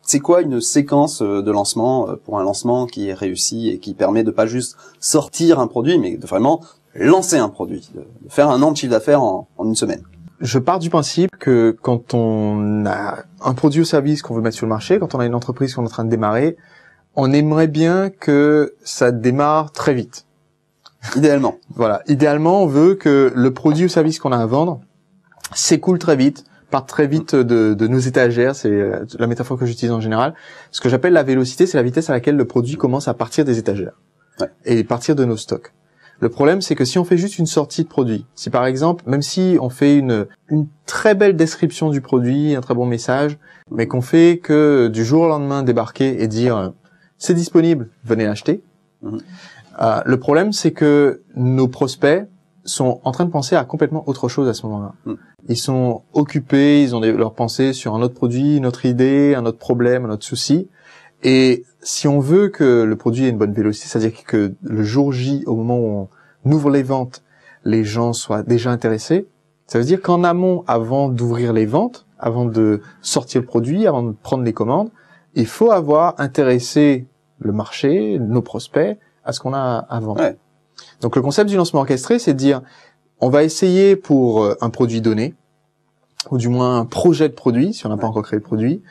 c'est quoi une séquence de lancement pour un lancement qui est réussi et qui permet de pas juste sortir un produit, mais de vraiment lancer un produit, de faire un an de chiffre d'affaires en une semaine? Je pars du principe que quand on a un produit ou service qu'on veut mettre sur le marché, quand on a une entreprise qu'on est en train de démarrer, on aimerait bien que ça démarre très vite. Idéalement. Voilà. Idéalement, on veut que le produit ou service qu'on a à vendre s'écoule très vite, parte très vite de nos étagères. C'est la métaphore que j'utilise en général. Ce que j'appelle la vélocité, c'est la vitesse à laquelle le produit commence à partir des étagères. Ouais. Et partir de nos stocks. Le problème, c'est que si on fait juste une sortie de produit, si par exemple, même si on fait une très belle description du produit, un très bon message, mais qu'on fait que du jour au lendemain débarquer et dire c'est disponible, venez l'acheter. Le problème, c'est que nos prospects sont en train de penser à complètement autre chose à ce moment-là. Ils sont occupés, ils ont leurs pensées sur un autre produit, une autre idée, un autre problème, un autre souci. Et si on veut que le produit ait une bonne vélocité, c'est-à-dire que le jour J, au moment où on ouvre les ventes, les gens soient déjà intéressés, ça veut dire qu'en amont, avant d'ouvrir les ventes, avant de sortir le produit, avant de prendre les commandes, il faut avoir intéressé le marché, nos prospects, à ce qu'on a à vendre. Ouais. Donc le concept du lancement orchestré, c'est de dire, on va essayer pour un produit donné, ou du moins un projet de produit, si on n'a pas encore créé le produit,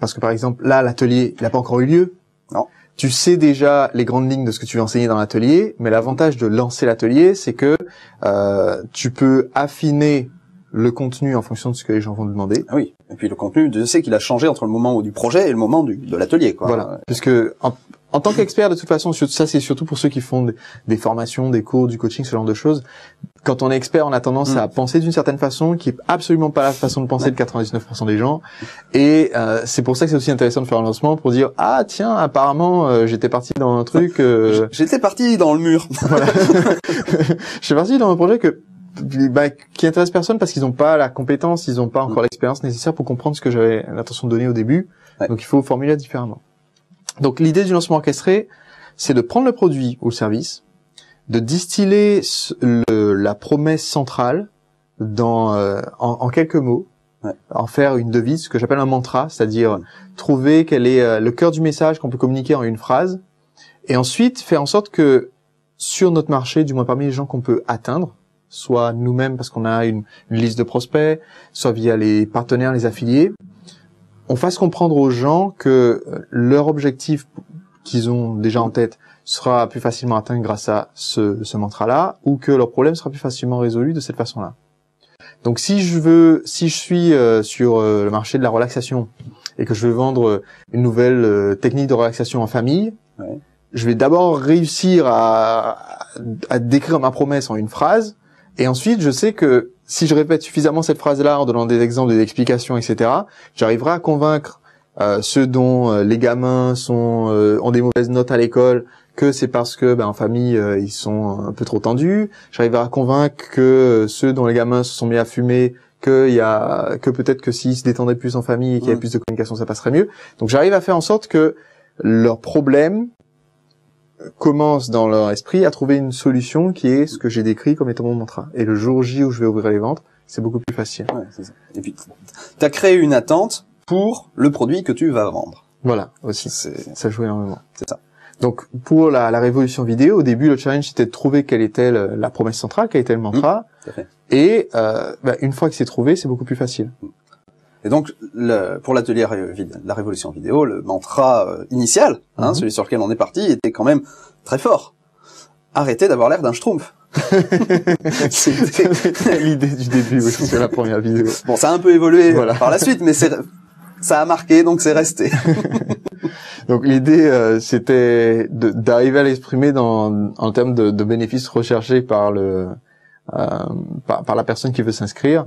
parce que par exemple, là, l'atelier, il n'a pas encore eu lieu. Non. Tu sais déjà les grandes lignes de ce que tu veux enseigner dans l'atelier, mais l'avantage de lancer l'atelier, c'est que tu peux affiner le contenu en fonction de ce que les gens vont demander. Ah oui. Et puis le contenu, je sais qu'il a changé entre le moment du projet et le moment de l'atelier, quoi. Voilà. Puisque en tant qu'expert, de toute façon, ça c'est surtout pour ceux qui font des formations, des cours, du coaching, ce genre de choses. Quand on est expert, on a tendance à penser d'une certaine façon qui est absolument pas la façon de penser de 99% des gens. Et c'est pour ça que c'est aussi intéressant de faire un lancement pour dire ah tiens apparemment j'étais parti dans un truc. J'étais parti dans le mur. Voilà. Je suis parti dans un projet qui intéresse personne parce qu'ils n'ont pas la compétence, ils n'ont pas encore l'expérience nécessaire pour comprendre ce que j'avais l'intention de donner au début. Ouais. Donc il faut formuler différemment. Donc l'idée du lancement orchestré, c'est de prendre le produit ou le service, de distiller la promesse centrale en quelques mots, en faire une devise, ce que j'appelle un mantra, c'est-à-dire trouver quel est le cœur du message qu'on peut communiquer en une phrase, et ensuite faire en sorte que sur notre marché, du moins parmi les gens qu'on peut atteindre, soit nous-mêmes parce qu'on a une liste de prospects, soit via les partenaires, les affiliés, on fasse comprendre aux gens que leur objectif qu'ils ont déjà en tête sera plus facilement atteint grâce à ce mantra-là, ou que leur problème sera plus facilement résolu de cette façon-là. Donc si je suis sur le marché de la relaxation et que je veux vendre une nouvelle technique de relaxation en famille, je vais d'abord réussir à décrire ma promesse en une phrase, et ensuite je sais que si je répète suffisamment cette phrase-là en donnant des exemples, des explications, etc., j'arriverai à convaincre ceux dont les gamins ont des mauvaises notes à l'école, que c'est parce que en famille ils sont un peu trop tendus. J'arriverai à convaincre que ceux dont les gamins se sont mis à fumer, que peut-être que s'ils se détendaient plus en famille et qu'il y avait plus de communication, ça passerait mieux. Donc j'arrive à faire en sorte que leurs problèmes commencent dans leur esprit à trouver une solution qui est ce que j'ai décrit comme étant mon mantra. Et le jour J où je vais ouvrir les ventes, c'est beaucoup plus facile. Ouais, c'est ça. Et puis, t'as créé une attente pour le produit que tu vas vendre. Voilà, aussi. Ça joue énormément. C'est ça. Donc, pour la révolution vidéo, au début, le challenge, c'était de trouver quelle était la promesse centrale, quel était le mantra. Tout à fait. Et une fois que c'est trouvé, c'est beaucoup plus facile. Et donc, pour l'atelier la révolution vidéo, le mantra initial, celui sur lequel on est parti, était quand même très fort. Arrêtez d'avoir l'air d'un schtroumpf. C'était l'idée du début, oui, c'est la première vidéo. Bon, ça a un peu évolué par la suite, mais ça a marqué, donc c'est resté. Donc l'idée, c'était d'arriver à l'exprimer en termes de bénéfices recherchés par par la personne qui veut s'inscrire.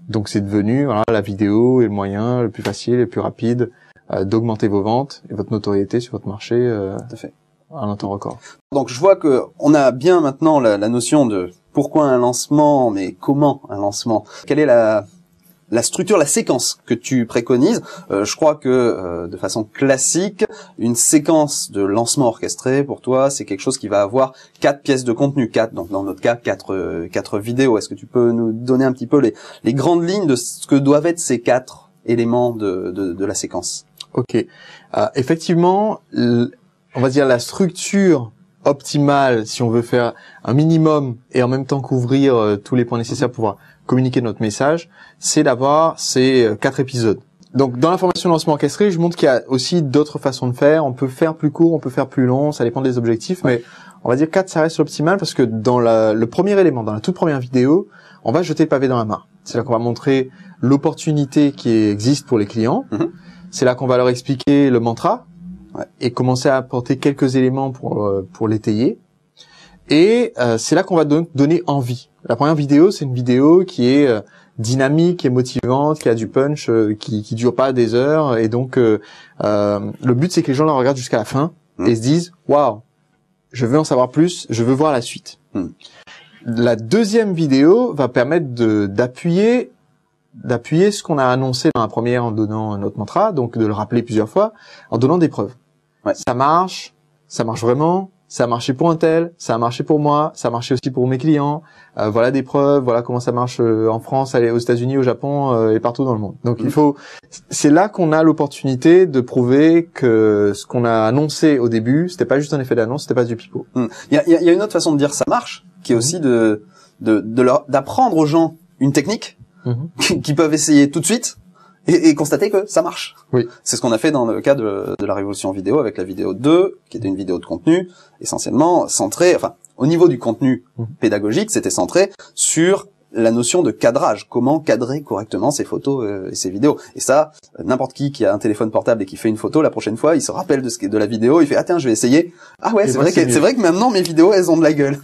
Donc c'est devenu la vidéo est le moyen le plus facile, le plus rapide d'augmenter vos ventes et votre notoriété sur votre marché Tout à fait. en un temps record. Donc je vois que on a bien maintenant la notion de pourquoi un lancement, mais comment un lancement. Quelle est la structure, la séquence que tu préconises? Je crois que de façon classique, une séquence de lancement orchestré pour toi, c'est quelque chose qui va avoir 4 pièces de contenu, 4, donc dans notre cas 4 vidéos. Est-ce que tu peux nous donner un petit peu les grandes lignes de ce que doivent être ces 4 éléments de la séquence? Ok. Effectivement, on va dire la structure optimale, si on veut faire un minimum et en même temps couvrir tous les points nécessaires pour pouvoir communiquer notre message, c'est d'avoir ces 4 épisodes. Donc, dans la formation lancement orchestré, je montre qu'il y a aussi d'autres façons de faire. On peut faire plus court, on peut faire plus long, ça dépend des objectifs, mais on va dire 4, ça reste l'optimal parce que dans le premier élément, dans la toute première vidéo, on va jeter le pavé dans la mare. C'est là qu'on va montrer l'opportunité qui existe pour les clients. C'est là qu'on va leur expliquer le mantra et commencer à apporter quelques éléments pour l'étayer. Et c'est là qu'on va donner envie. La première vidéo, c'est une vidéo qui est dynamique, qui est motivante, qui a du punch, qui dure pas des heures. Et donc, le but, c'est que les gens la regardent jusqu'à la fin et se disent « Waouh, je veux en savoir plus, je veux voir la suite ». La deuxième vidéo va permettre d'appuyer ce qu'on a annoncé dans la première en donnant notre mantra, donc de le rappeler plusieurs fois, en donnant des preuves. Ça marche vraiment, ça a marché pour un tel, ça a marché pour moi, ça a marché aussi pour mes clients, voilà des preuves, voilà comment ça marche en France, aux États-Unis, au Japon et partout dans le monde. Donc c'est là qu'on a l'opportunité de prouver que ce qu'on a annoncé au début, c'était pas juste un effet d'annonce, c'était pas du pipeau. Il y a une autre façon de dire ça marche, qui est aussi d'apprendre aux gens une technique qui peuvent essayer tout de suite et constater que ça marche. Oui. C'est ce qu'on a fait dans le cas de la révolution vidéo avec la vidéo 2, qui était une vidéo de contenu essentiellement centrée, enfin, au niveau du contenu pédagogique, c'était centré sur la notion de cadrage, comment cadrer correctement ses photos et ses vidéos. Et ça, n'importe qui a un téléphone portable et qui fait une photo, la prochaine fois, il se rappelle de la vidéo, il fait « Ah tiens, je vais essayer. Ah ouais, c'est vrai que maintenant mes vidéos, elles ont de la gueule. »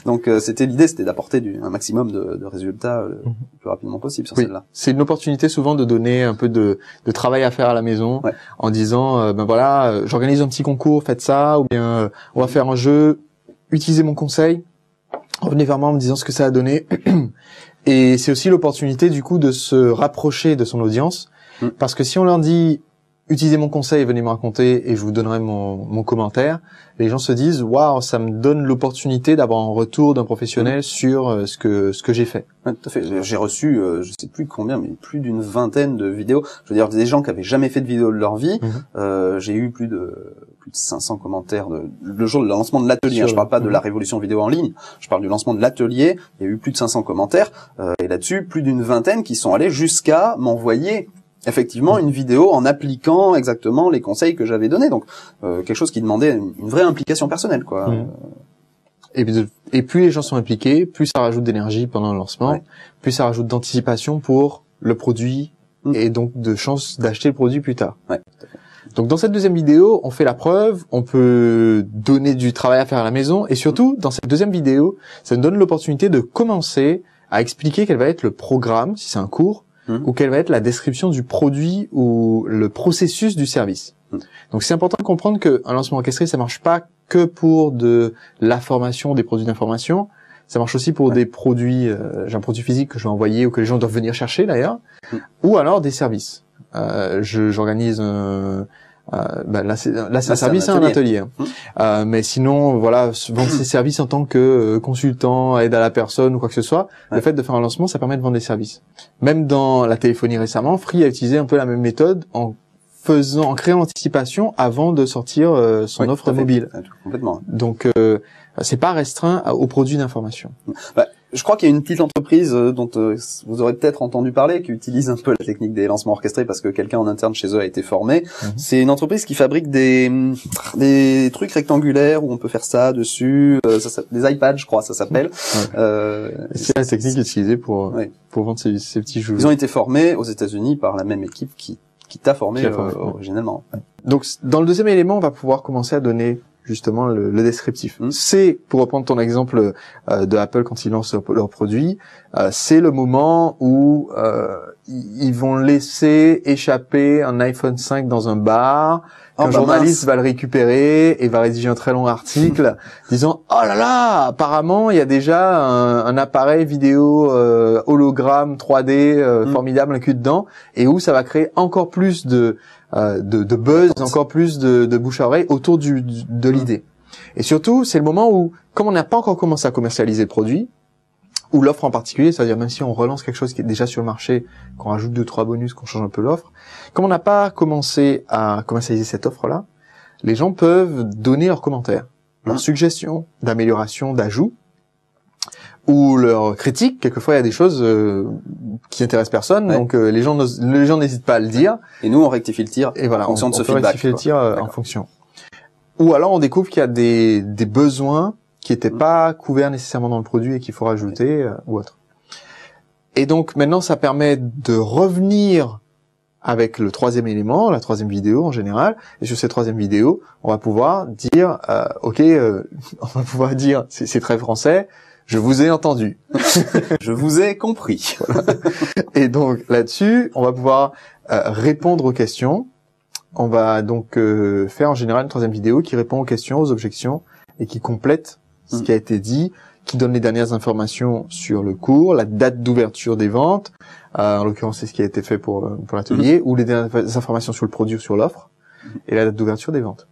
Donc l'idée, c'était d'apporter un maximum de résultats le plus rapidement possible sur celle-là. C'est une opportunité souvent de donner un peu de travail à faire à la maison en disant ben voilà, j'organise un petit concours, faites ça, ou bien on va faire un jeu, utilisez mon conseil, revenez vers moi en me disant ce que ça a donné. Et c'est aussi l'opportunité du coup de se rapprocher de son audience, parce que si on leur dit utilisez mon conseil, venez me raconter et je vous donnerai mon commentaire, les gens se disent waouh, ça me donne l'opportunité d'avoir un retour d'un professionnel sur ce que j'ai fait. Ouais, tout à fait. J'ai reçu je sais plus combien, mais plus d'une vingtaine de vidéos. Je veux dire des gens qui avaient jamais fait de vidéo de leur vie. J'ai eu plus de 500 commentaires le jour du lancement de l'atelier. Je parle pas de la révolution vidéo en ligne. Je parle du lancement de l'atelier. Il y a eu plus de 500 commentaires et là-dessus plus d'une vingtaine qui sont allés jusqu'à m'envoyer effectivement une vidéo en appliquant exactement les conseils que j'avais donnés. Donc quelque chose qui demandait une vraie implication personnelle, quoi. Et plus les gens sont impliqués, plus ça rajoute d'énergie pendant le lancement, plus ça rajoute d'anticipation pour le produit et donc de chances d'acheter le produit plus tard. Donc dans cette deuxième vidéo, on fait la preuve, on peut donner du travail à faire à la maison et surtout dans cette deuxième vidéo, ça nous donne l'opportunité de commencer à expliquer quel va être le programme, si c'est un cours, ou quelle va être la description du produit ou le processus du service. Donc c'est important de comprendre qu'un lancement orchestré, ça marche pas que pour de la formation, des produits d'information, ça marche aussi pour des produits, j'ai un produit physique que je vais envoyer ou que les gens doivent venir chercher d'ailleurs, ou alors des services. J'organise là c'est un service, un atelier. Mais sinon, voilà, vendre ses services en tant que consultant, aide à la personne ou quoi que ce soit, le fait de faire un lancement, ça permet de vendre des services. Même dans la téléphonie récemment, Free a utilisé un peu la même méthode en créant l'anticipation avant de sortir son offre mobile. Complètement. Donc c'est pas restreint aux produits d'information. Je crois qu'il y a une petite entreprise dont vous aurez peut-être entendu parler qui utilise un peu la technique des lancements orchestrés parce que quelqu'un en interne chez eux a été formé. C'est une entreprise qui fabrique des trucs rectangulaires où on peut faire ça dessus, des iPads, je crois, ça s'appelle. C'est la technique utilisée pour vendre ces petits jeux. Ils ont été formés aux États-Unis par la même équipe qui t'a formé originellement. Donc dans le deuxième élément, on va pouvoir commencer à donner justement le descriptif. C'est, pour reprendre ton exemple de Apple quand ils lancent leur produit, c'est le moment où ils vont laisser échapper un iPhone 5 dans un bar, qu'un journaliste va le récupérer et va rédiger un très long article disant « Oh là là, apparemment, il y a déjà un appareil vidéo hologramme 3D formidable inclus dedans » et où ça va créer encore plus de buzz, encore plus de bouche à oreille autour de l'idée. Et surtout, c'est le moment où, comme on n'a pas encore commencé à commercialiser le produit, ou l'offre en particulier, c'est-à-dire même si on relance quelque chose qui est déjà sur le marché, qu'on rajoute 2-3 bonus, qu'on change un peu l'offre, comme on n'a pas commencé à commercialiser cette offre-là, les gens peuvent donner leurs commentaires, leurs suggestions d'amélioration, d'ajout, ou leurs critiques. Quelquefois, il y a des choses qui intéressent personne, donc les gens n'hésitent pas à le dire. Et nous, on rectifie le tir et voilà, en fonction de ce peut feedback. Rectifier le tir en fonction. Ou alors, on découvre qu'il y a des besoins qui n'étaient pas couverts nécessairement dans le produit et qu'il faut rajouter ou autre. Et donc, maintenant, ça permet de revenir avec le troisième élément, la troisième vidéo en général. Et sur cette troisième vidéo, on va pouvoir dire, on va pouvoir dire, c'est très français, je vous ai entendu. Je vous ai compris. Voilà. Et donc, là-dessus, on va pouvoir répondre aux questions. On va donc faire en général une troisième vidéo qui répond aux questions, aux objections et qui complète ce qui a été dit, qui donne les dernières informations sur le cours, la date d'ouverture des ventes, en l'occurrence c'est ce qui a été fait pour l'atelier, ou les dernières informations sur le produit ou sur l'offre, et la date d'ouverture des ventes.